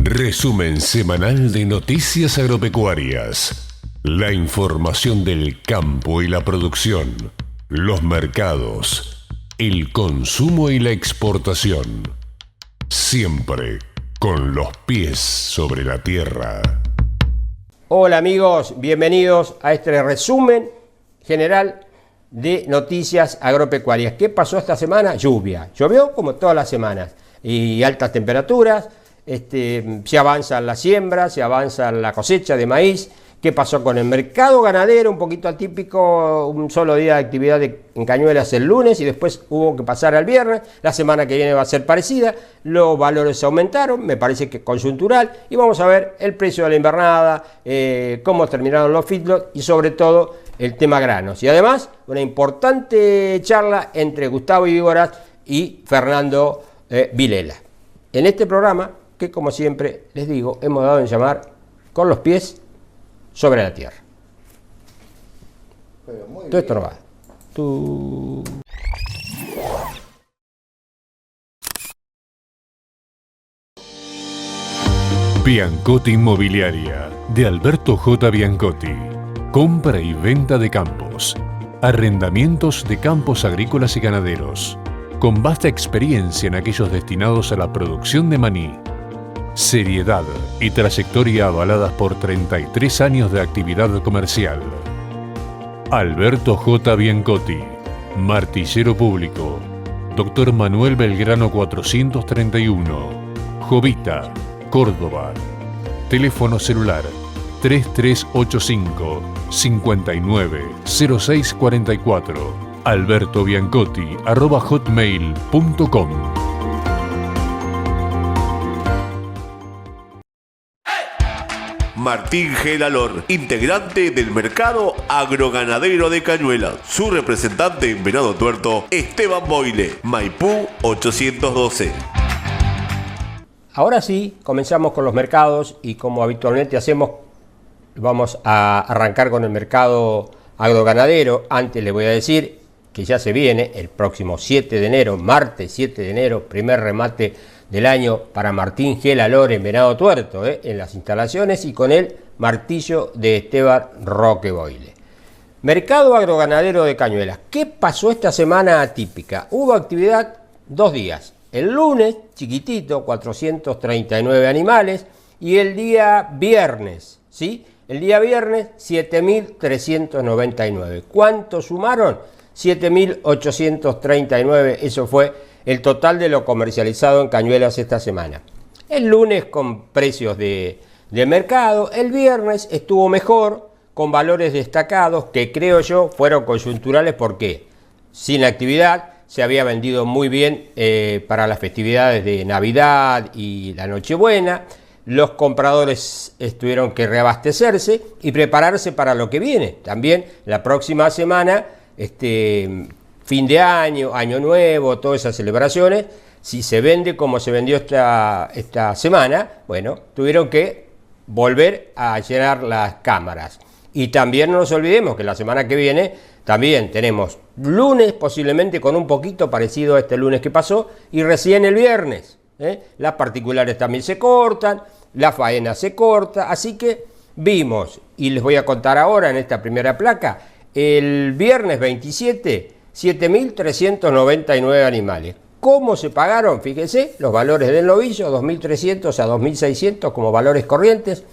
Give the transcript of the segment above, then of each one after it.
Resumen semanal de noticias agropecuarias. La información del campo y la producción, los mercados, el consumo y la exportación. Siempre con los pies sobre la tierra. Hola amigos, bienvenidos a este resumen general de noticias agropecuarias. ¿Qué pasó esta semana? Lluvia. Llovió como todas las semanas y altas temperaturas. Se avanza la siembra, se avanza la cosecha de maíz. ¿Qué pasó con el mercado ganadero? Un poquito atípico, un solo día de actividad en Cañuelas el lunes y después hubo que pasar al viernes. La semana que viene va a ser parecida. Los valores aumentaron, me parece que coyuntural. Y vamos a ver el precio de la invernada, cómo terminaron los feedlots y sobre todo el tema granos. Y además una importante charla entre Gustavo Igoras y Fernando Vilela. En este programa, que como siempre les digo, hemos dado en llamar Con los pies sobre la tierra. Todo esto no va. Biancotti Inmobiliaria, de Alberto J. Biancotti. Compra y venta de campos. Arrendamientos de campos agrícolas y ganaderos. Con vasta experiencia en aquellos destinados a la producción de maní. Seriedad y trayectoria avaladas por 33 años de actividad comercial. Alberto J. Biancotti, martillero público. Dr. Manuel Belgrano 431, Jovita, Córdoba. Teléfono celular 3385 590644. albertobiancotti@hotmail.com. Martín Gelalor, integrante del mercado agroganadero de Cañuelas. Su representante en Venado Tuerto, Esteban Boyle, Maipú 812. Ahora sí, comenzamos con los mercados y como habitualmente hacemos, vamos a arrancar con el mercado agroganadero. Antes les voy a decir que ya se viene el próximo 7 de enero, martes 7 de enero, primer remate del año para Martín Gelalor en Venado Tuerto, en las instalaciones y con el martillo de Esteban Roque Boyle. Mercado agroganadero de Cañuelas. ¿Qué pasó esta semana atípica? Hubo actividad 2 días. El lunes, chiquitito, 439 animales y el día viernes, ¿sí? El día viernes, 7.399. ¿Cuánto sumaron? 7.839, eso fue el total de lo comercializado en Cañuelas esta semana. El lunes con precios de mercado, el viernes estuvo mejor, con valores destacados que creo yo fueron coyunturales porque sin actividad se había vendido muy bien para las festividades de Navidad y la Nochebuena. Los compradores tuvieron que reabastecerse y prepararse para lo que viene. También la próxima semana, fin de año, año nuevo, todas esas celebraciones, si se vende como se vendió esta semana, bueno, tuvieron que volver a llenar las cámaras. Y también no nos olvidemos que la semana que viene también tenemos lunes posiblemente con un poquito parecido a este lunes que pasó y recién el viernes. Las particulares también se cortan, la faena se corta, así que vimos, y les voy a contar ahora en esta primera placa, el viernes 27, 7.399 animales. ¿Cómo se pagaron? Fíjense, los valores del novillo, 2.300 a 2.600 como valores corrientes.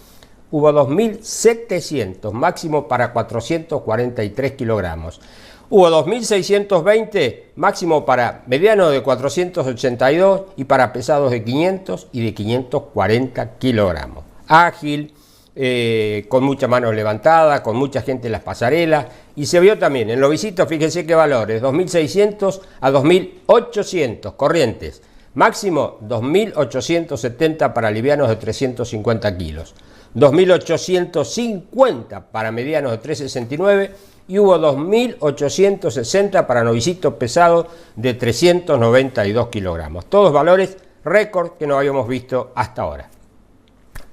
Hubo 2.700, máximo para 443 kilogramos. Hubo 2.620, máximo para medianos de 482 y para pesados de 500 y de 540 kilogramos. Ágil, con mucha mano levantada, con mucha gente en las pasarelas, y se vio también en novicitos, fíjense qué valores, 2.600 a 2.800 corrientes, máximo 2.870 para livianos de 350 kilos, 2.850 para medianos de 369 y hubo 2.860 para novicitos pesados de 392 kilogramos, todos valores récord que no habíamos visto hasta ahora.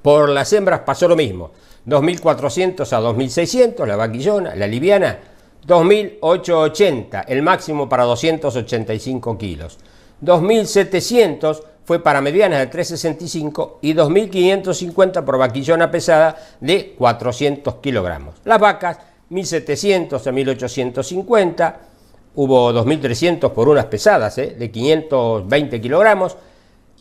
Por las hembras pasó lo mismo, 2.400 a 2.600, la vaquillona, la liviana, 2.880, el máximo para 285 kilos. 2.700 fue para medianas de 365 y 2.550 por vaquillona pesada de 400 kilogramos. Las vacas 1.700 a 1.850, hubo 2.300 por unas pesadas de 520 kilogramos.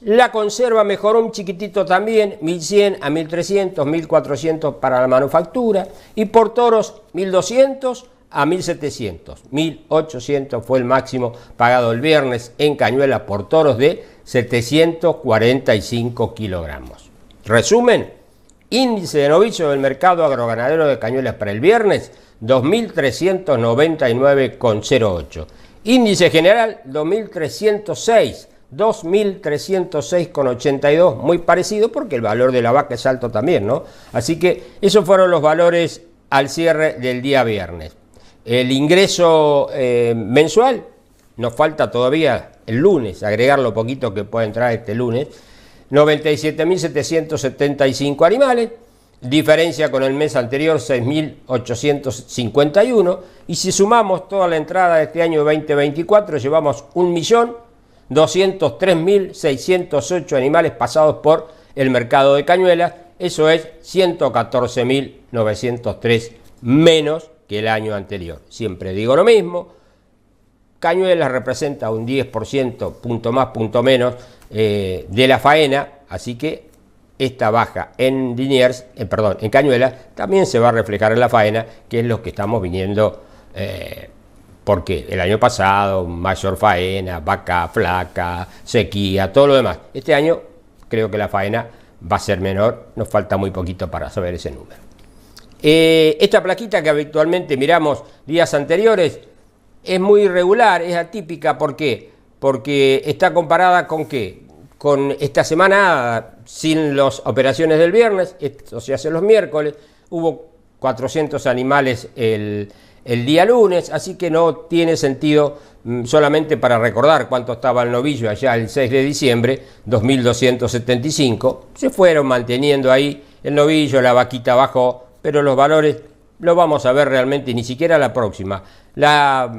La conserva mejoró un chiquitito también, 1.100 a 1.300, 1.400 para la manufactura, y por toros 1.200 a 1.700. 1.800 fue el máximo pagado el viernes en Cañuelas por toros de 745 kilogramos. Resumen, índice de novillo del mercado agroganadero de Cañuelas para el viernes, 2.399,08. Índice general, 2.306,82, muy parecido porque el valor de la vaca es alto también, ¿no? Así que esos fueron los valores al cierre del día viernes. El ingreso mensual, nos falta todavía el lunes, agregar lo poquito que puede entrar este lunes, 97.775 animales, diferencia con el mes anterior 6.851, y si sumamos toda la entrada de este año 2024 llevamos 1.203.608 animales pasados por el mercado de Cañuelas, eso es 114.903 menos que el año anterior. Siempre digo lo mismo, Cañuelas representa un 10%, punto más, punto menos, de la faena, así que esta baja en Liniers, en Cañuelas, también se va a reflejar en la faena, que es lo que estamos viniendo, porque el año pasado, mayor faena, vaca flaca, sequía, todo lo demás. Este año creo que la faena va a ser menor, nos falta muy poquito para saber ese número. Esta plaquita que habitualmente miramos días anteriores es muy irregular, es atípica. ¿Por qué? Porque está comparada con ¿qué? Con esta semana sin las operaciones del viernes, esto se hace los miércoles, hubo 400 animales el día lunes, así que no tiene sentido, solamente para recordar cuánto estaba el novillo allá el 6 de diciembre, 2.275, se fueron manteniendo ahí el novillo, la vaquita bajó, pero los valores lo vamos a ver realmente ni siquiera la próxima, la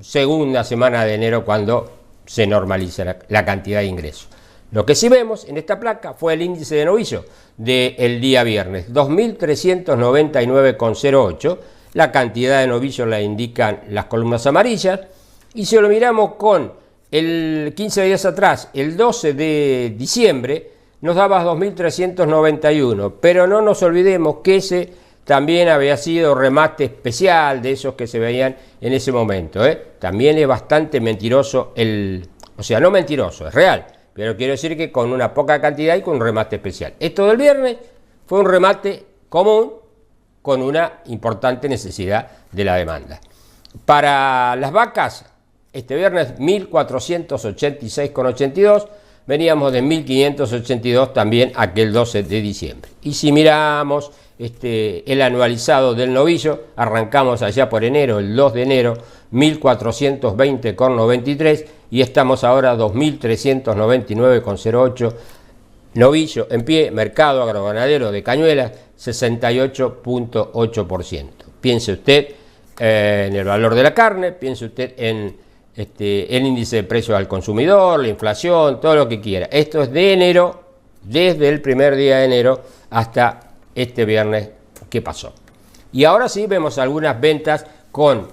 segunda semana de enero, cuando se normaliza la cantidad de ingresos. Lo que sí vemos en esta placa fue el índice de novillo del día viernes, 2.399,08, la cantidad de novillos la indican las columnas amarillas, y si lo miramos con el 15 días atrás, el 12 de diciembre, nos daba 2.391, pero no nos olvidemos que ese también había sido remate especial de esos que se veían en ese momento. También es bastante mentiroso, o sea, no mentiroso, es real, pero quiero decir que con una poca cantidad y con un remate especial. Esto del viernes fue un remate común con una importante necesidad de la demanda. Para las vacas, este viernes 1.486,82, veníamos de 1.582 también aquel 12 de diciembre. Y si miramos el anualizado del novillo, arrancamos allá por enero, el 2 de enero, 1.420,93 y estamos ahora 2.399,08. Novillo en pie, mercado agroganadero de Cañuelas, 68,8%. Piense usted en el valor de la carne, piense usted en el índice de precios al consumidor, la inflación, todo lo que quiera. Esto es de enero, desde el primer día de enero hasta este viernes que pasó. Y ahora sí vemos algunas ventas con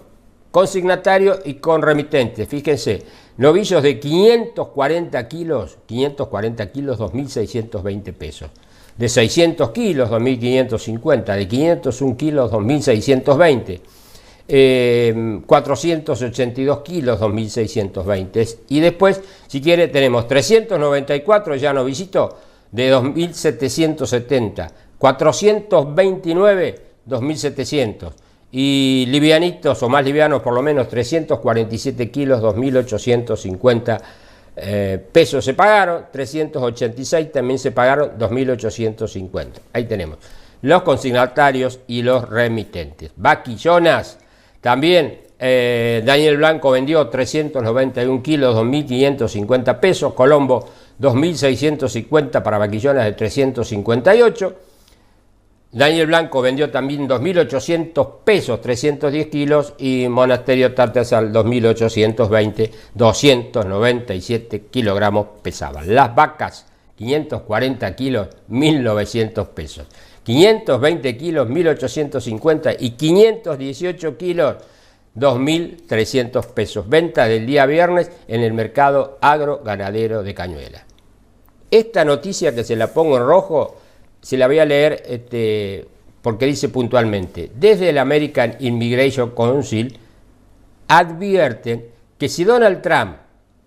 consignatarios y con remitentes. Fíjense, novillos de 540 kilos, 2.620 pesos. De 600 kilos, 2.550. De 501 kilos, 2.620. 482 kilos, 2.620. Y después, si quiere, tenemos 394 ya novillito de 2.770. 429, 2.700. Y livianitos, o más livianos por lo menos, 347 kilos, 2.850 pesos se pagaron, 386 también se pagaron, 2.850. Ahí tenemos los consignatarios y los remitentes. Vaquillonas, también Daniel Blanco vendió 391 kilos, 2.550 pesos, Colombo 2.650 para vaquillonas de 358. Daniel Blanco vendió también 2.800 pesos, 310 kilos, y Monasterio Tartasal 2.820, 297 kilogramos pesaban. Las vacas, 540 kilos, 1.900 pesos. 520 kilos, 1.850 y 518 kilos, 2.300 pesos. Venta del día viernes en el mercado agroganadero de Cañuelas. Esta noticia que se la pongo en rojo, se la voy a leer porque dice puntualmente: desde el American Immigration Council advierten que si Donald Trump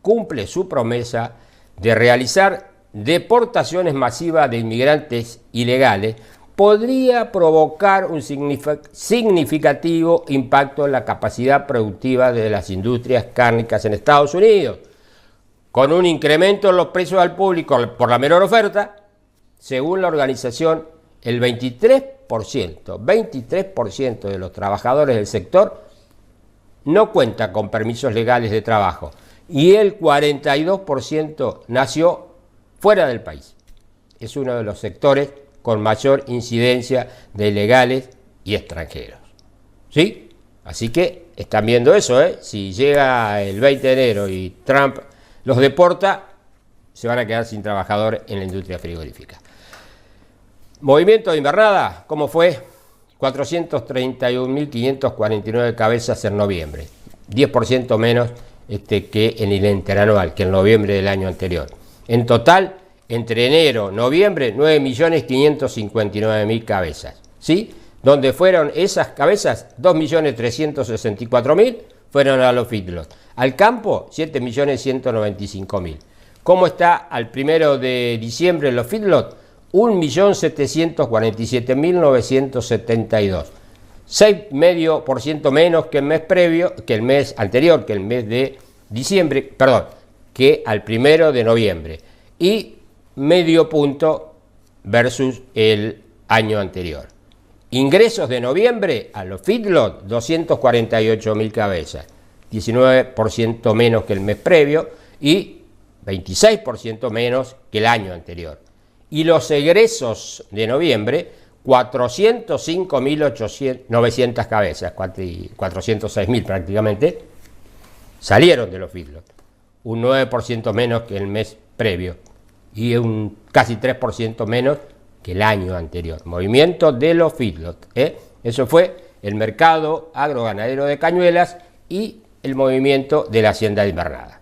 cumple su promesa de realizar deportaciones masivas de inmigrantes ilegales, podría provocar un significativo impacto en la capacidad productiva de las industrias cárnicas en Estados Unidos, con un incremento en los precios al público por la menor oferta. Según la organización, el 23% de los trabajadores del sector no cuenta con permisos legales de trabajo y el 42% nació fuera del país. Es uno de los sectores con mayor incidencia de ilegales y extranjeros. ¿Sí? Así que están viendo eso, ¿eh? Si llega el 20 de enero y Trump los deporta, se van a quedar sin trabajadores en la industria frigorífica. Movimiento de invernada, ¿cómo fue? 431.549 cabezas en noviembre, 10% menos que en el interanual, que en noviembre del año anterior. En total, entre enero y noviembre, 9.559.000 cabezas. ¿Sí? Donde fueron esas cabezas, 2.364.000 fueron a los feedlots. Al campo, 7.195.000. ¿Cómo está al 1 de diciembre los feedlots? 1.747.972. 6,5% menos que el mes previo, que el mes anterior, que el mes de diciembre, perdón, que al 1 de noviembre. Y medio punto versus el año anterior. Ingresos de noviembre a los feedlots, 248.000 cabezas, 19% menos que el mes previo y 26% menos que el año anterior. Y los egresos de noviembre, 405.900 cabezas, 406.000 prácticamente, salieron de los feedlots, un 9% menos que el mes previo y un casi 3% menos que el año anterior. Movimiento de los feedlots. Eso fue el mercado agroganadero de Cañuelas y el movimiento de la hacienda de invernada.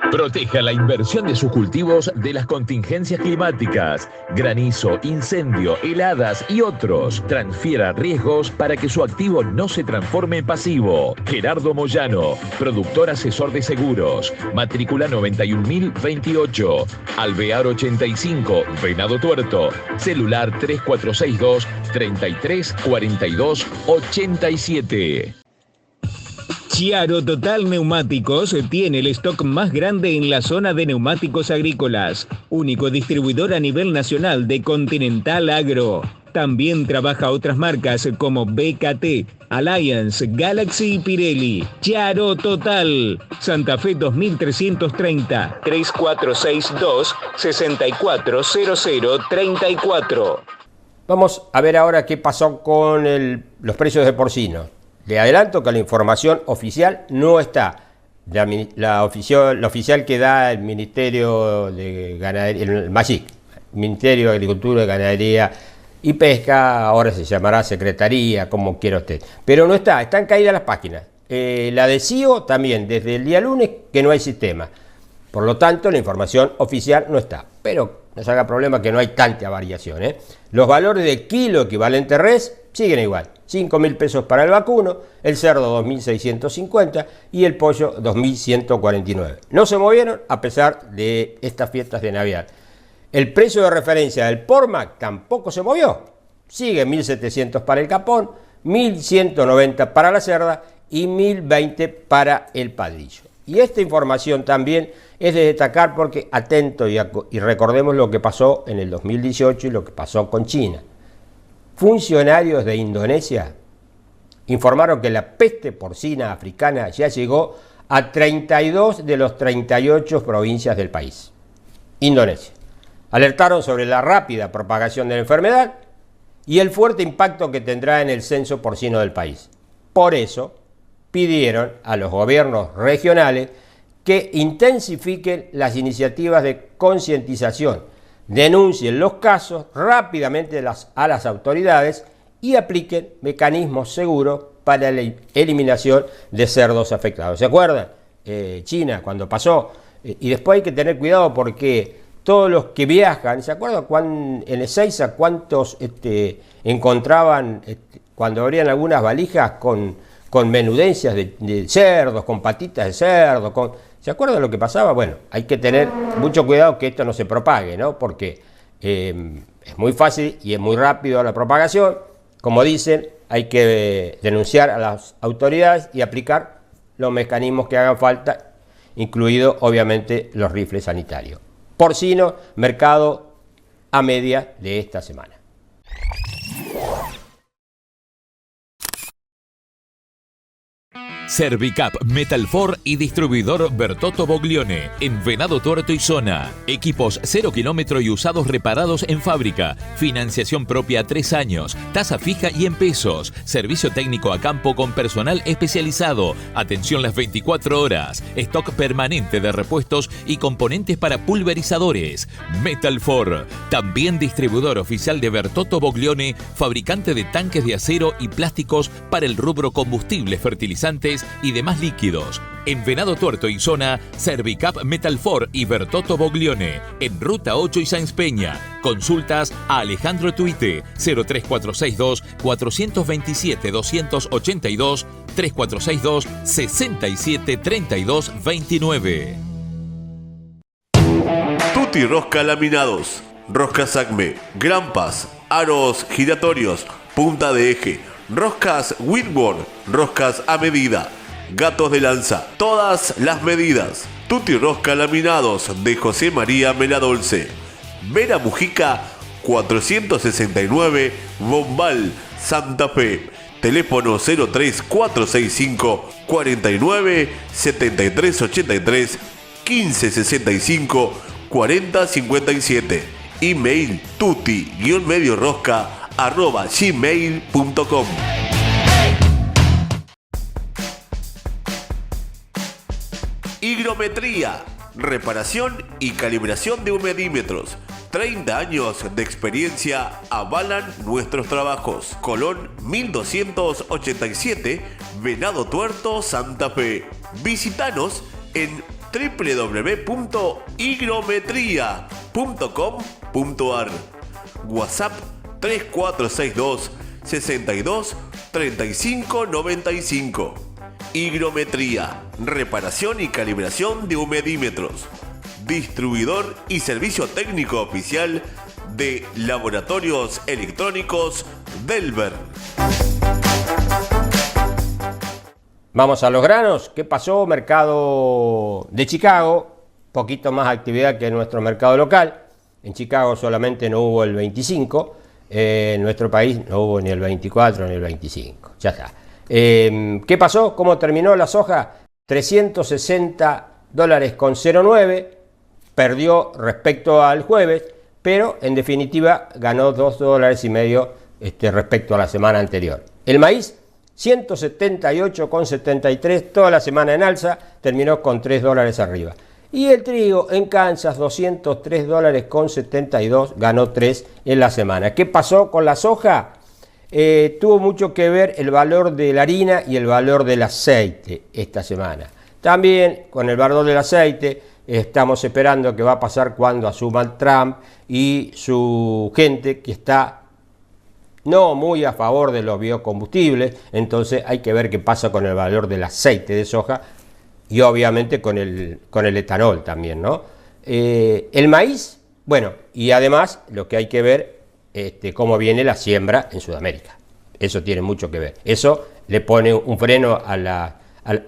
Proteja la inversión de sus cultivos de las contingencias climáticas, granizo, incendio, heladas y otros. Transfiera riesgos para que su activo no se transforme en pasivo. Gerardo Moyano, productor asesor de seguros. Matrícula 91.028. Alvear 85, Venado Tuerto. Celular 3462 33 42 87. Chiaro Total Neumáticos tiene el stock más grande en la zona de neumáticos agrícolas. Único distribuidor a nivel nacional de Continental Agro. También trabaja otras marcas como BKT, Alliance, Galaxy y Pirelli. Chiaro Total. Santa Fe 2330 3462 640034. Vamos a ver ahora qué pasó con los precios de porcino. Le adelanto que la información oficial no está. La oficial que da el Ministerio de Ganadería, el MAGIC, Ministerio de Agricultura, Ganadería y Pesca, ahora se llamará Secretaría, como quiera usted. Pero no está, están caídas las páginas. La de CIO también, desde el día lunes que no hay sistema. Por lo tanto, la información oficial no está. Pero no se haga problema que no hay tanta variación. Los valores de kilo equivalente res siguen igual. 5.000 pesos para el vacuno, el cerdo 2.650 y el pollo 2.149. No se movieron a pesar de estas fiestas de Navidad. El precio de referencia del Pormac tampoco se movió. Sigue 1.700 para el capón, 1.190 para la cerda y 1.020 para el padrillo. Y esta información también es de destacar porque atento y recordemos lo que pasó en el 2018 y lo que pasó con China. Funcionarios de Indonesia informaron que la peste porcina africana ya llegó a 32 de los 38 provincias del país. Indonesia. Alertaron sobre la rápida propagación de la enfermedad y el fuerte impacto que tendrá en el censo porcino del país. Por eso, pidieron a los gobiernos regionales que intensifiquen las iniciativas de concientización, denuncien los casos rápidamente a las autoridades y apliquen mecanismos seguros para la eliminación de cerdos afectados. ¿Se acuerdan? China, cuando pasó. Y después hay que tener cuidado porque todos los que viajan, ¿se acuerdan en Ezeiza cuántos encontraban cuando abrían algunas valijas con menudencias de cerdos, con patitas de cerdo? ¿Se acuerdan lo que pasaba? Bueno, hay que tener mucho cuidado que esto no se propague, ¿no? Porque es muy fácil y es muy rápido la propagación. Como dicen, hay que denunciar a las autoridades y aplicar los mecanismos que hagan falta, incluido obviamente los rifles sanitarios. Porcino, mercado a media de esta semana. Servicap, Metalfor y distribuidor Bertotto Boglione en Venado Tuerto y zona. Equipos 0 kilómetro y usados reparados en fábrica. Financiación propia 3 años. Tasa fija y en pesos. Servicio técnico a campo con personal especializado. Atención las 24 horas. Stock permanente de repuestos y componentes para pulverizadores. Metalfor. También distribuidor oficial de Bertotto Boglione, fabricante de tanques de acero y plásticos para el rubro combustibles, fertilizantes y demás líquidos. En Venado Tuerto y zona, Servicap, Metalfor y Bertotto Boglione. En Ruta 8 y Sáenz Peña. Consultas a Alejandro Tuite 03462 427 282 3462 67 32 29. Tutti Rosca Laminados, roscas Acme, grampas, aros giratorios, punta de eje, roscas Whitworth, roscas a medida, gatos de lanza, todas las medidas. Tutti Rosca Laminados de José María Meladolce. Vera Mujica 469, Bombal, Santa Fe. Teléfono 03465 49 73 83 15 65 40 57. Email tutti-mediorosca@gmail.com. Higrometría, reparación y calibración de humedímetros. 30 años de experiencia avalan nuestros trabajos. Colón 1287, Venado Tuerto, Santa Fe. Visítanos en www.higrometría.com.ar. WhatsApp 3462 62 35 95. Higrometría, reparación y calibración de humedímetros. Distribuidor y servicio técnico oficial de Laboratorios Electrónicos Delver. Vamos a los granos. ¿Qué pasó? Mercado de Chicago, poquito más actividad que en nuestro mercado local. En Chicago solamente no hubo el 25, en nuestro país no hubo ni el 24 ni el 25. Ya está. ¿Qué pasó? ¿Cómo terminó la soja? $360.09, perdió respecto al jueves, pero en definitiva ganó $2.50 respecto a la semana anterior. El maíz, $178.73, toda la semana en alza, terminó con $3 arriba. Y el trigo en Kansas, $203.72, ganó 3 en la semana. ¿Qué pasó con la soja? Tuvo mucho que ver el valor de la harina y el valor del aceite esta semana. También con el valor del aceite estamos esperando qué va a pasar cuando asuman Trump y su gente que está no muy a favor de los biocombustibles. Entonces hay que ver qué pasa con el valor del aceite de soja y obviamente con el etanol también, ¿no? El maíz, bueno, y además lo que hay que ver cómo viene la siembra en Sudamérica. Eso tiene mucho que ver. Eso le pone un freno al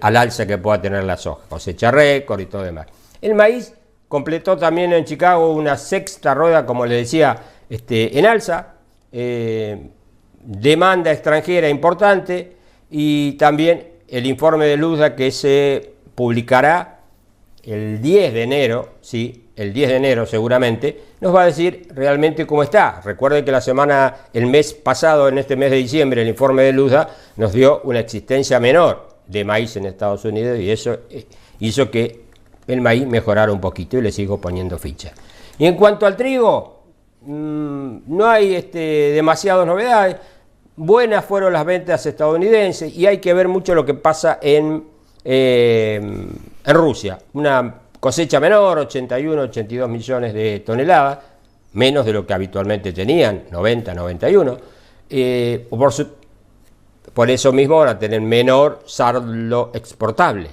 alza que pueda tener la soja. Cosecha récord y todo demás. El maíz completó también en Chicago una sexta rueda, como le decía, en alza. Demanda extranjera importante y también el informe de Luzda que se publicará el 10 de enero, ¿sí? el 10 de enero seguramente, nos va a decir realmente cómo está. Recuerden que el mes pasado, en este mes de diciembre, el informe de Luda nos dio una existencia menor de maíz en Estados Unidos y eso hizo que el maíz mejorara un poquito y le sigo poniendo ficha. Y en cuanto al trigo, no hay demasiadas novedades. Buenas fueron las ventas estadounidenses y hay que ver mucho lo que pasa en Rusia. Una cosecha menor, 81, 82 millones de toneladas, menos de lo que habitualmente tenían, 90, 91. Por eso mismo van a tener menor saldo exportable,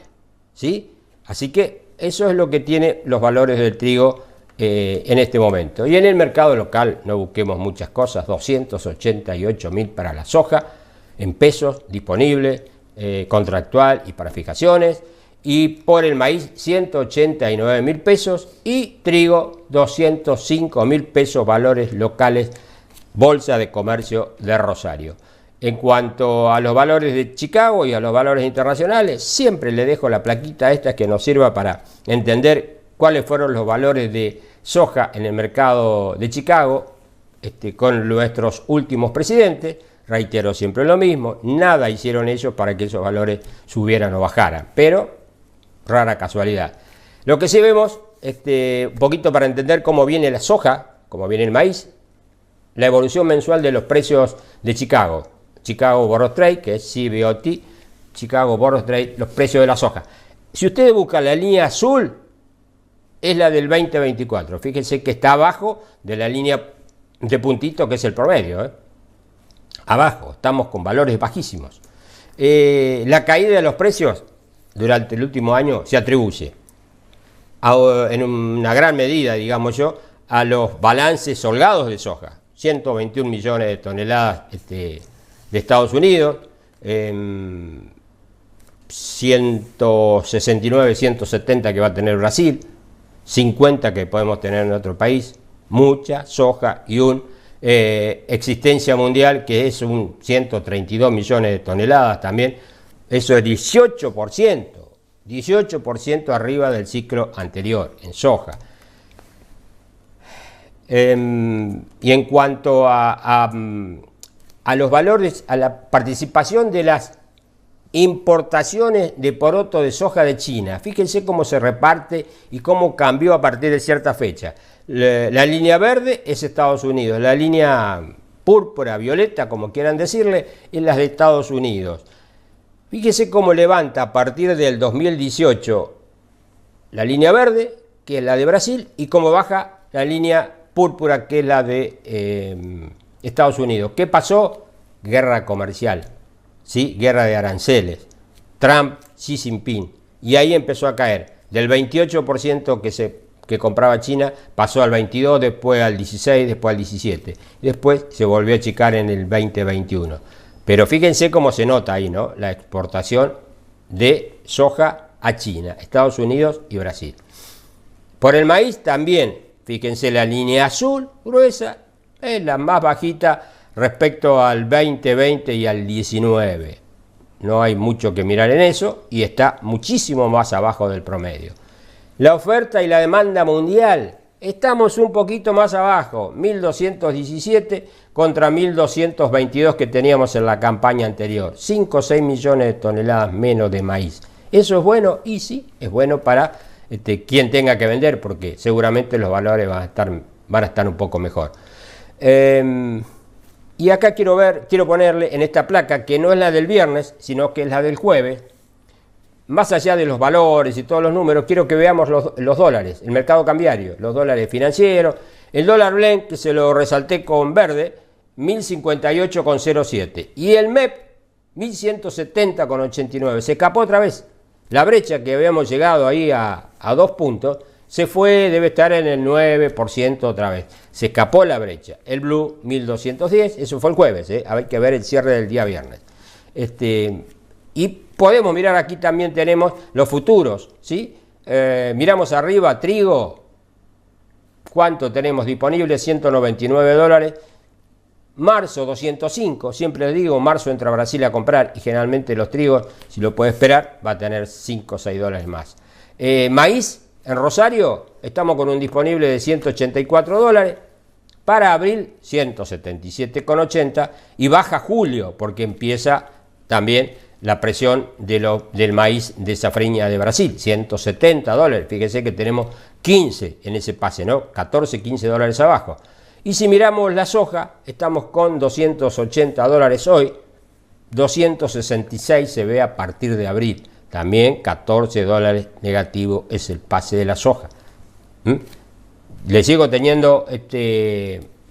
¿sí? Así que eso es lo que tiene los valores del trigo en este momento. Y en el mercado local no busquemos muchas cosas, 288.000 para la soja, en pesos, disponible, contractual y para fijaciones, y por el maíz 189.000 pesos y trigo 205.000 pesos, valores locales, Bolsa de Comercio de Rosario. En cuanto a los valores de Chicago y a los valores internacionales, siempre le dejo la plaquita esta que nos sirva para entender cuáles fueron los valores de soja en el mercado de Chicago con nuestros últimos presidentes. Reitero siempre lo mismo, nada hicieron ellos para que esos valores subieran o bajaran, pero rara casualidad. Lo que sí vemos, un poquito para entender cómo viene la soja, cómo viene el maíz, la evolución mensual de los precios de Chicago. Chicago Board of Trade, que es CBOT, Chicago Board of Trade, los precios de la soja. Si ustedes buscan la línea azul, es la del 2024. Fíjense que está abajo de la línea de puntito que es el promedio. Abajo, estamos con valores bajísimos. La caída de los precios durante el último año se atribuye en una gran medida, digamos yo, a los balances holgados de soja. 121 millones de toneladas de Estados Unidos, 169, 170 que va a tener Brasil, 50 que podemos tener en otro país, mucha soja y existencia mundial que es un 132 millones de toneladas también. Eso es 18% arriba del ciclo anterior en soja. Y en cuanto a los valores, a la participación de las importaciones de poroto de soja de China, fíjense cómo se reparte y cómo cambió a partir de cierta fecha. La línea verde es Estados Unidos, la línea púrpura, violeta, como quieran decirle, es la de Estados Unidos. Fíjense cómo levanta a partir del 2018 la línea verde, que es la de Brasil, y cómo baja la línea púrpura, que es la de Estados Unidos. ¿Qué pasó? Guerra comercial, ¿sí? Guerra de aranceles. Trump, Xi Jinping. Y ahí empezó a caer. Del 28% que compraba China, pasó al 22%, después al 16%, después al 17%. Después se volvió a achicar en el 2021. Pero fíjense cómo se nota ahí, ¿no? La exportación de soja a China, Estados Unidos y Brasil. Por el maíz también, fíjense la línea azul gruesa, es la más bajita respecto al 2020 y al 19. No hay mucho que mirar en eso y está muchísimo más abajo del promedio. La oferta y la demanda mundial, estamos un poquito más abajo, 1.217 contra 1.222 que teníamos en la campaña anterior, 5 o 6 millones de toneladas menos de maíz. ¿Eso es bueno? Y sí, es bueno para quien tenga que vender, porque seguramente los valores van a estar un poco mejor. Y acá quiero ponerle en esta placa, que no es la del viernes, sino que es la del jueves. Más allá de los valores y todos los números, quiero que veamos los dólares, el mercado cambiario, los dólares financieros. El dólar blend, que se lo resalté con verde, 1058,07. Y el MEP, 1170,89. Se escapó otra vez. La brecha que habíamos llegado ahí a 2 puntos, se fue, debe estar en el 9% otra vez. Se escapó la brecha. El blue, 1210, eso fue el jueves. Hay que ver el cierre del día viernes. Y podemos mirar, aquí también tenemos los futuros, ¿sí? Miramos arriba, trigo, ¿cuánto tenemos disponible? 199 dólares. Marzo, 205, siempre les digo, marzo entra a Brasil a comprar y generalmente los trigos, si lo puede esperar, va a tener 5 o 6 dólares más. Maíz, en Rosario estamos con un disponible de $184, para abril 177,80 y baja julio porque empieza también la presión del maíz de safrinha de Brasil, $170. Fíjense que tenemos 15 en ese pase, ¿no? 14, 15 dólares abajo. Y si miramos la soja, estamos con $280 hoy, 266 se ve a partir de abril. También $14 negativo es el pase de la soja. Le sigo teniendo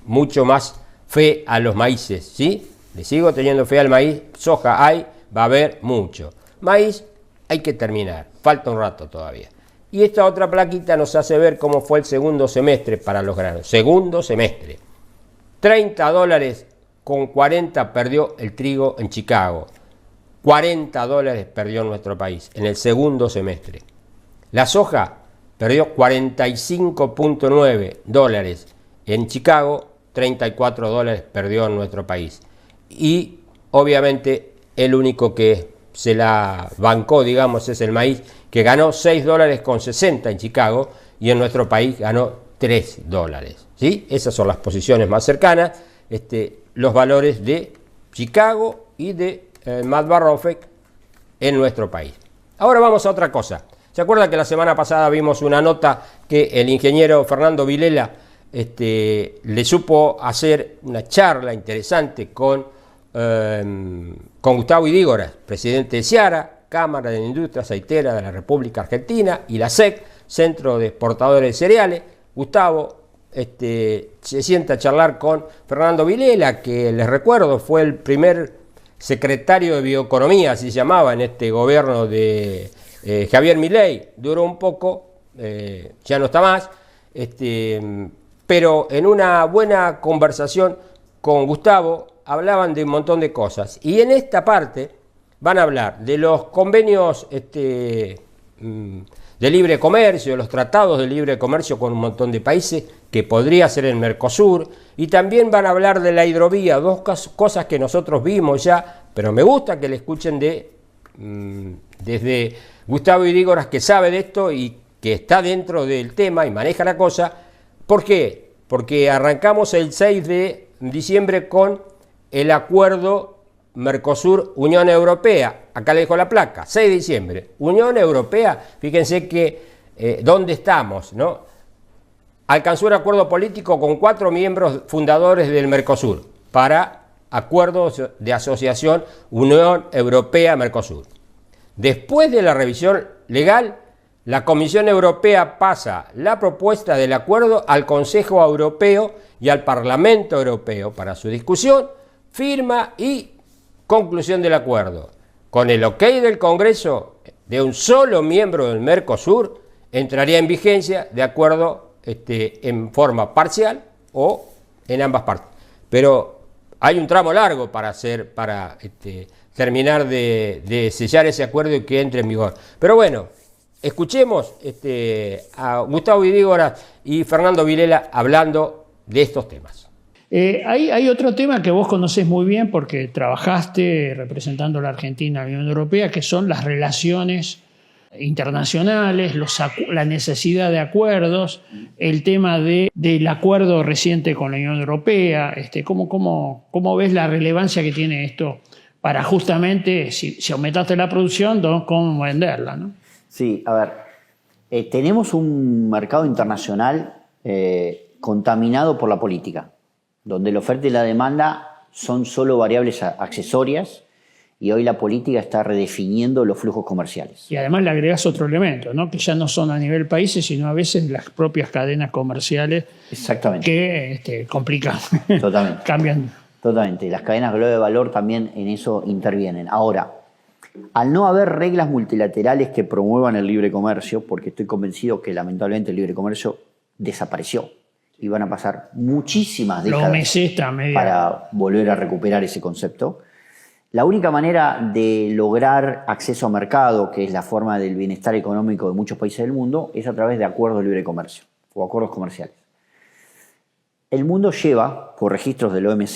mucho más fe a los maíces, ¿sí? Le sigo teniendo fe al maíz. Soja hay, va a haber mucho. Maíz hay que terminar, falta un rato todavía. Y esta otra plaquita nos hace ver cómo fue el segundo semestre para los granos. Segundo semestre. $30,40 perdió el trigo en Chicago. $40 perdió en nuestro país en el segundo semestre. La soja perdió $45,9 en Chicago, $34 perdió en nuestro país. Y obviamente el único que se la bancó, digamos, es el maíz, que ganó $6,60 en Chicago y en nuestro país ganó $3. ¿Sí? Esas son las posiciones más cercanas, los valores de Chicago y de Mad-Barrofek en nuestro país. Ahora vamos a otra cosa. ¿Se acuerdan que la semana pasada vimos una nota que el ingeniero Fernando Vilela le supo hacer una charla interesante con Gustavo Idígoras, presidente de Seara, Cámara de Industria Aceitera de la República Argentina, y la SEC, Centro de Exportadores de Cereales? Gustavo se sienta a charlar con Fernando Vilela, que les recuerdo fue el primer secretario de Bioeconomía, así se llamaba, en este gobierno de Javier Milei. Duró un poco, ya no está más, pero en una buena conversación con Gustavo hablaban de un montón de cosas. Y en esta parte van a hablar de los convenios de libre comercio, de los tratados de libre comercio con un montón de países, que podría ser el Mercosur, y también van a hablar de la hidrovía, dos cosas que nosotros vimos ya, pero me gusta que le escuchen desde Gustavo Idígoras, que sabe de esto y que está dentro del tema y maneja la cosa. ¿Por qué? Porque arrancamos el 6 de diciembre con el acuerdo Mercosur-Unión Europea. Acá le dejo la placa, 6 de diciembre. Unión Europea, fíjense que ¿dónde estamos, no? Alcanzó un acuerdo político con 4 miembros fundadores del Mercosur para acuerdos de asociación Unión Europea-Mercosur. Después de la revisión legal, la Comisión Europea pasa la propuesta del acuerdo al Consejo Europeo y al Parlamento Europeo para su discusión, firma y conclusión del acuerdo. Con el ok del Congreso de un solo miembro del Mercosur, entraría en vigencia de acuerdo en forma parcial o en ambas partes. Pero hay un tramo largo para terminar de sellar ese acuerdo y que entre en vigor. Pero bueno, escuchemos a Gustavo Idígoras y Fernando Vilela hablando de estos temas. Hay otro tema que vos conocés muy bien porque trabajaste representando a la Argentina a la Unión Europea, que son las relaciones internacionales, la necesidad de acuerdos, el tema del acuerdo reciente con la Unión Europea. ¿Cómo ves la relevancia que tiene esto para justamente, si aumentaste la producción, cómo venderla, ¿no? Sí, a ver, tenemos un mercado internacional contaminado por la política, donde la oferta y la demanda son solo variables accesorias, y hoy la política está redefiniendo los flujos comerciales. Y además le agregas otro elemento, ¿no? Que ya no son a nivel países, sino a veces las propias cadenas comerciales. Exactamente. Que complican. Totalmente. Cambian. Totalmente. Las cadenas globales de valor también en eso intervienen. Ahora, al no haber reglas multilaterales que promuevan el libre comercio, porque estoy convencido que lamentablemente el libre comercio desapareció y van a pasar muchísimas décadas para volver a recuperar ese concepto. La única manera de lograr acceso a mercado, que es la forma del bienestar económico de muchos países del mundo, es a través de acuerdos de libre comercio o acuerdos comerciales. El mundo lleva, por registros del OMC,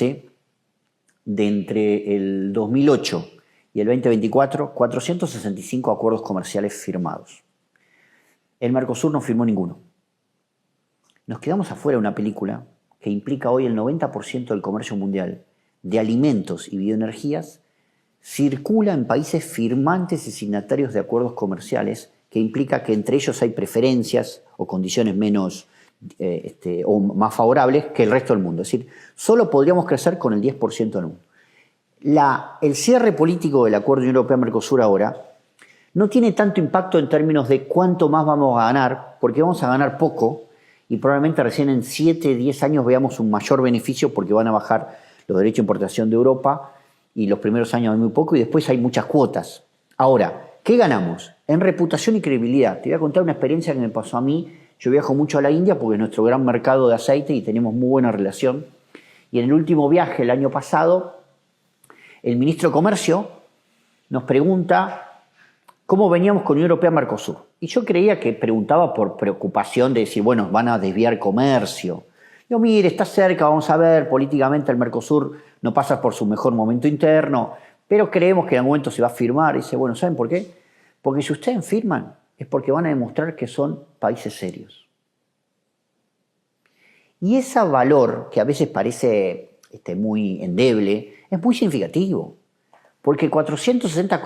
de entre el 2008 y el 2024, 465 acuerdos comerciales firmados. el Mercosur no firmó ninguno. Nos quedamos afuera de una película que implica hoy el 90% del comercio mundial de alimentos y bioenergías circula en países firmantes y signatarios de acuerdos comerciales, que implica que entre ellos hay preferencias o condiciones menos o más favorables que el resto del mundo. Es decir, solo podríamos crecer con el 10% anual. El cierre político del acuerdo Unión Europea-Mercosur ahora no tiene tanto impacto en términos de cuánto más vamos a ganar, porque vamos a ganar poco y probablemente recién en 7, 10 años veamos un mayor beneficio porque van a bajar los derechos de importación de Europa y los primeros años hay muy poco y después hay muchas cuotas. Ahora, ¿qué ganamos? En reputación y credibilidad. Te voy a contar una experiencia que me pasó a mí. Yo viajo mucho a la India porque es nuestro gran mercado de aceite y tenemos muy buena relación. Y en el último viaje, el año pasado, el ministro de Comercio nos pregunta cómo veníamos con Unión Europea-Mercosur. Y yo creía que preguntaba por preocupación de decir, bueno, van a desviar comercio. Yo, mire, está cerca, vamos a ver, políticamente el Mercosur no pasa por su mejor momento interno, pero creemos que en algún momento se va a firmar. Y dice, bueno, ¿saben por qué? Porque si ustedes firman es porque van a demostrar que son países serios. Y ese valor, que a veces parece muy endeble, es muy significativo. Porque 460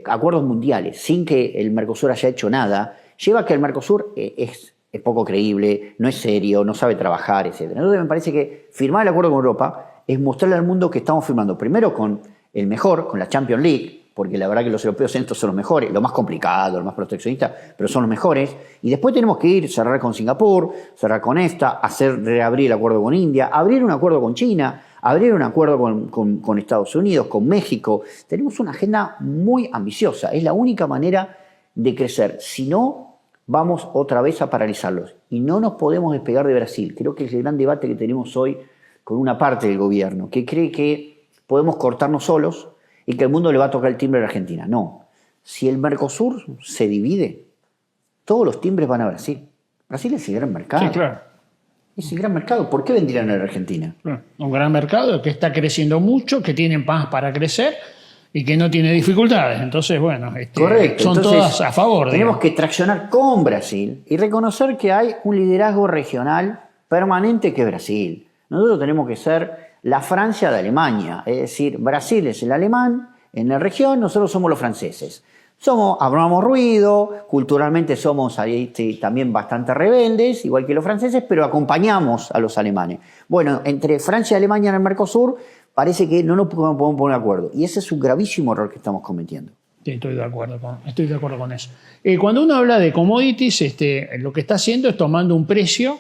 acuerdos mundiales sin que el Mercosur haya hecho nada, lleva a que el Mercosur es poco creíble, no es serio, no sabe trabajar, etc. Entonces me parece que firmar el acuerdo con Europa es mostrarle al mundo que estamos firmando primero con el mejor, con la Champions League, porque la verdad que los europeos en esto son los mejores, lo más complicado, lo más proteccionista, pero son los mejores. Y después tenemos que ir, cerrar con Singapur, cerrar con reabrir el acuerdo con India, abrir un acuerdo con China, abrir un acuerdo con Estados Unidos, con México. Tenemos una agenda muy ambiciosa. Es la única manera de crecer. Si no, vamos otra vez a paralizarlos. Y no nos podemos despegar de Brasil. Creo que es el gran debate que tenemos hoy con una parte del gobierno, que cree que podemos cortarnos solos y que el mundo le va a tocar el timbre a la Argentina. No. Si el Mercosur se divide, todos los timbres van a Brasil. Brasil es el gran mercado. Sí, claro. Es el gran mercado. ¿Por qué vendrían a la Argentina? Un gran mercado que está creciendo mucho, que tiene más para crecer y que no tiene dificultades. Entonces, bueno, correcto. Son entonces, todas a favor. Tenemos que traccionar con Brasil y reconocer que hay un liderazgo regional permanente que es Brasil. Nosotros tenemos que ser la Francia de Alemania. Es decir, Brasil es el alemán en la región, nosotros somos los franceses. Hablamos ruido, culturalmente somos también bastante rebeldes, igual que los franceses, pero acompañamos a los alemanes. Bueno, entre Francia y Alemania en el Mercosur parece que no nos podemos poner de acuerdo. Y ese es un gravísimo error que estamos cometiendo. Sí, estoy de acuerdo con eso. Cuando uno habla de commodities, lo que está haciendo es tomando un precio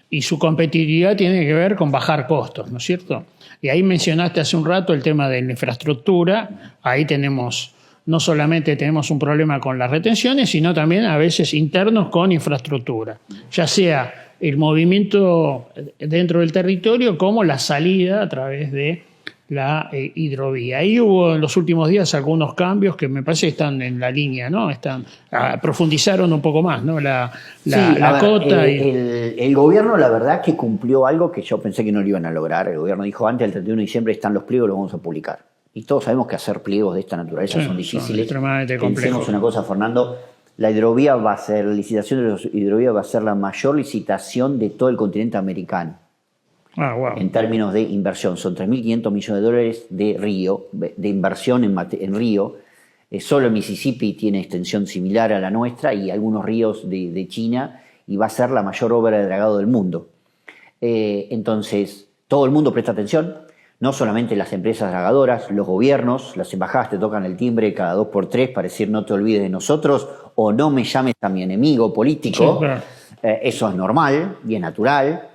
y su competitividad tiene que ver con bajar costos, ¿no es cierto? Y ahí mencionaste hace un rato el tema de la infraestructura. Ahí no solamente tenemos un problema con las retenciones, sino también a veces internos con infraestructura, ya sea el movimiento dentro del territorio como la salida a través de la hidrovía. Ahí hubo en los últimos días algunos cambios que me parece que están en la línea, ¿no? Profundizaron un poco más, ¿no? La cota. El gobierno, la verdad, que cumplió algo que yo pensé que no lo iban a lograr. El gobierno dijo, antes del 31 de diciembre están los pliegos, los vamos a publicar. Y todos sabemos que hacer pliegos de esta naturaleza son difíciles. Son extremadamente complejos. Pensemos una cosa, Fernando, la licitación de los hidrovías va a ser la mayor licitación de todo el continente americano. Wow. En términos de inversión, son 3.500 millones de dólares de inversión en río. Solo el Mississippi tiene extensión similar a la nuestra y algunos ríos de China, y va a ser la mayor obra de dragado del mundo. Entonces, todo el mundo presta atención. No solamente las empresas dragadoras, los gobiernos, las embajadas te tocan el timbre cada 2 por 3 para decir no te olvides de nosotros o no me llames a mi enemigo político. Sí, claro. Eso es normal y es natural.